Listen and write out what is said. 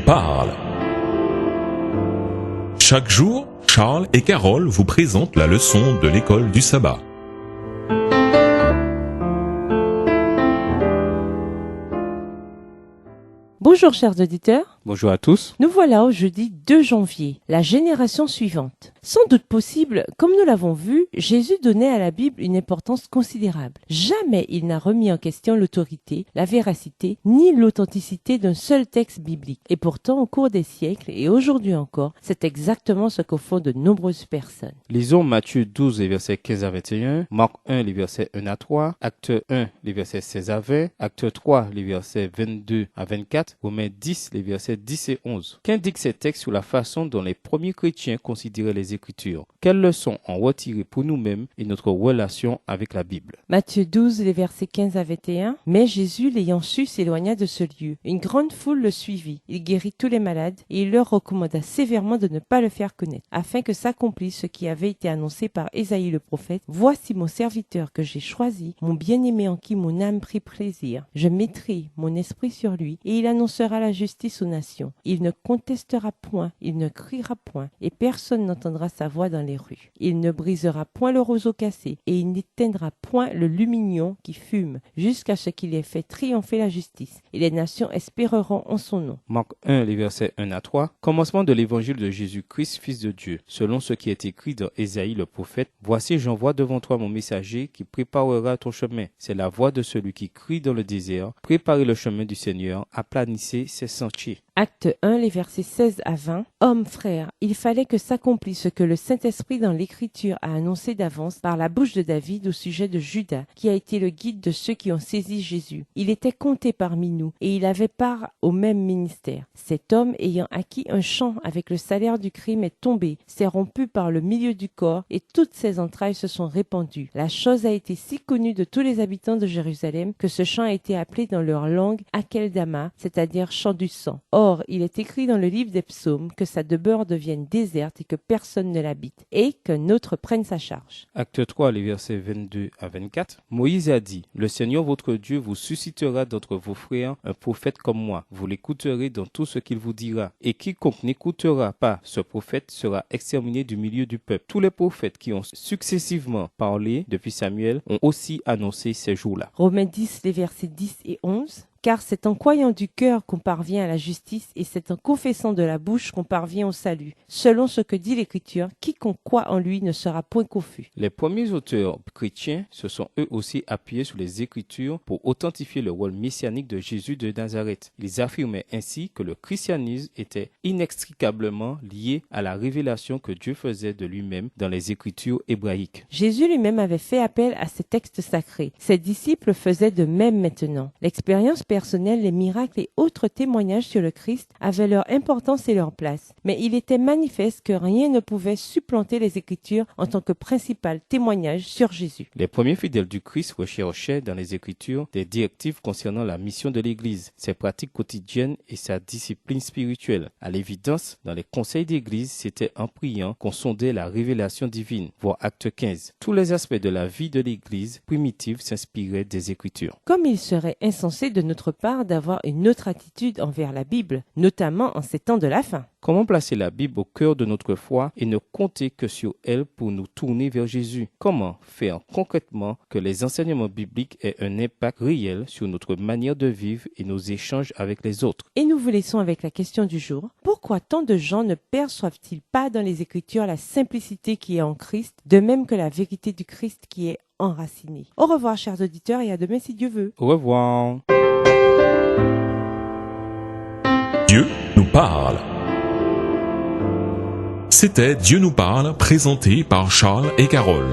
parle. Chaque jour, Charles et Carole vous présentent la leçon de l'école du sabbat. Bonjour chers auditeurs, Bonjour à tous. nous voilà au jeudi 2 janvier, la génération suivante. Sans doute possible, comme nous l'avons vu, Jésus donnait à la Bible une importance considérable. Jamais il n'a remis en question l'autorité, la véracité, ni l'authenticité d'un seul texte biblique. Et pourtant, au cours des siècles, et aujourd'hui encore, c'est exactement ce que font de nombreuses personnes. Lisons Matthieu 12, les versets 15 à 21, Marc 1, les versets 1 à 3, Acte 1, les versets 16 à 20, Acte 3, les versets 22 à 24, Romains 10, les versets 10 et 11. Qu'indiquent ces textes sur la façon dont les premiers chrétiens considéraient les Écritures? Quelles leçons en retirer pour nous-mêmes et notre relation avec la Bible? Matthieu 12, les versets 15 à 21. Mais Jésus, l'ayant su, s'éloigna de ce lieu. Une grande foule le suivit. Il guérit tous les malades et il leur recommanda sévèrement de ne pas le faire connaître, afin que s'accomplisse ce qui avait été annoncé par Ésaïe le prophète. Voici mon serviteur que j'ai choisi, mon bien-aimé en qui mon âme prit plaisir. Je mettrai mon esprit sur lui et il annoncera la justice aux nations. Il ne contestera point, il ne criera point et personne n'entendra sa voix dans les rues. Il ne brisera point le roseau cassé et il n'éteindra point le lumignon qui fume, jusqu'à ce qu'il ait fait triompher la justice, et les nations espéreront en son nom. Marc 1, les versets 1 à 3, commencement de l'évangile de Jésus-Christ, Fils de Dieu, selon ce qui est écrit dans Ésaïe le prophète. Voici, j'envoie devant toi mon messager qui préparera ton chemin. C'est la voix de celui qui crie dans le désert. Préparez le chemin du Seigneur, aplanissez ses sentiers. Acte 1, les versets 16 à 20. Hommes, frères, il fallait que s'accomplisse ce que le Saint-Esprit dans l'Écriture a annoncé d'avance par la bouche de David au sujet de Judas, qui a été le guide de ceux qui ont saisi Jésus. Il était compté parmi nous et il avait part au même ministère. Cet homme, ayant acquis un champ avec le salaire du crime, est tombé, s'est rompu par le milieu du corps et toutes ses entrailles se sont répandues. La chose a été si connue de tous les habitants de Jérusalem que ce champ a été appelé dans leur langue Akeldama, c'est-à-dire champ du sang. Or, il est écrit dans le livre des psaumes que sa demeure devienne déserte et que personne ne l'habite, et qu'un autre prenne sa charge. Acte 3, les versets 22 à 24. Moïse a dit, le Seigneur votre Dieu vous suscitera d'entre vos frères un prophète comme moi. Vous l'écouterez dans tout ce qu'il vous dira. Et quiconque n'écoutera pas ce prophète sera exterminé du milieu du peuple. Tous les prophètes qui ont successivement parlé depuis Samuel ont aussi annoncé ces jours-là. Romains 10, les versets 10 et 11. Car c'est en croyant du cœur qu'on parvient à la justice et c'est en confessant de la bouche qu'on parvient au salut. Selon ce que dit l'Écriture, quiconque croit en lui ne sera point confus. Les premiers auteurs chrétiens se sont eux aussi appuyés sur les Écritures pour authentifier le rôle messianique de Jésus de Nazareth. Ils affirmaient ainsi que le christianisme était inextricablement lié à la révélation que Dieu faisait de lui-même dans les Écritures hébraïques. Jésus lui-même avait fait appel à ces textes sacrés. Ses disciples faisaient de même maintenant. L'expérience personnelle, les miracles et autres témoignages sur le Christ avaient leur importance et leur place. Mais il était manifeste que rien ne pouvait supplanter les Écritures en tant que principal témoignage sur Jésus. Les premiers fidèles du Christ recherchaient dans les Écritures des directives concernant la mission de l'Église, ses pratiques quotidiennes et sa discipline spirituelle. À l'évidence, dans les conseils d'Église, c'était en priant qu'on sondait la révélation divine, voir Acte 15. Tous les aspects de la vie de l'Église primitive s'inspiraient des Écritures. Comme il serait insensé de notre part d'avoir une autre attitude envers la Bible, notamment en ces temps de la fin. Comment placer la Bible au cœur de notre foi et ne compter que sur elle pour nous tourner vers Jésus? Comment faire concrètement que les enseignements bibliques aient un impact réel sur notre manière de vivre et nos échanges avec les autres? Et nous vous laissons avec la question du jour. Pourquoi tant de gens ne perçoivent-ils pas dans les Écritures la simplicité qui est en Christ, de même que la vérité du Christ qui est enracinée? Au revoir chers auditeurs et à demain si Dieu veut. Au revoir. Dieu nous parle. C'était Dieu nous parle, présenté par Charles et Carole.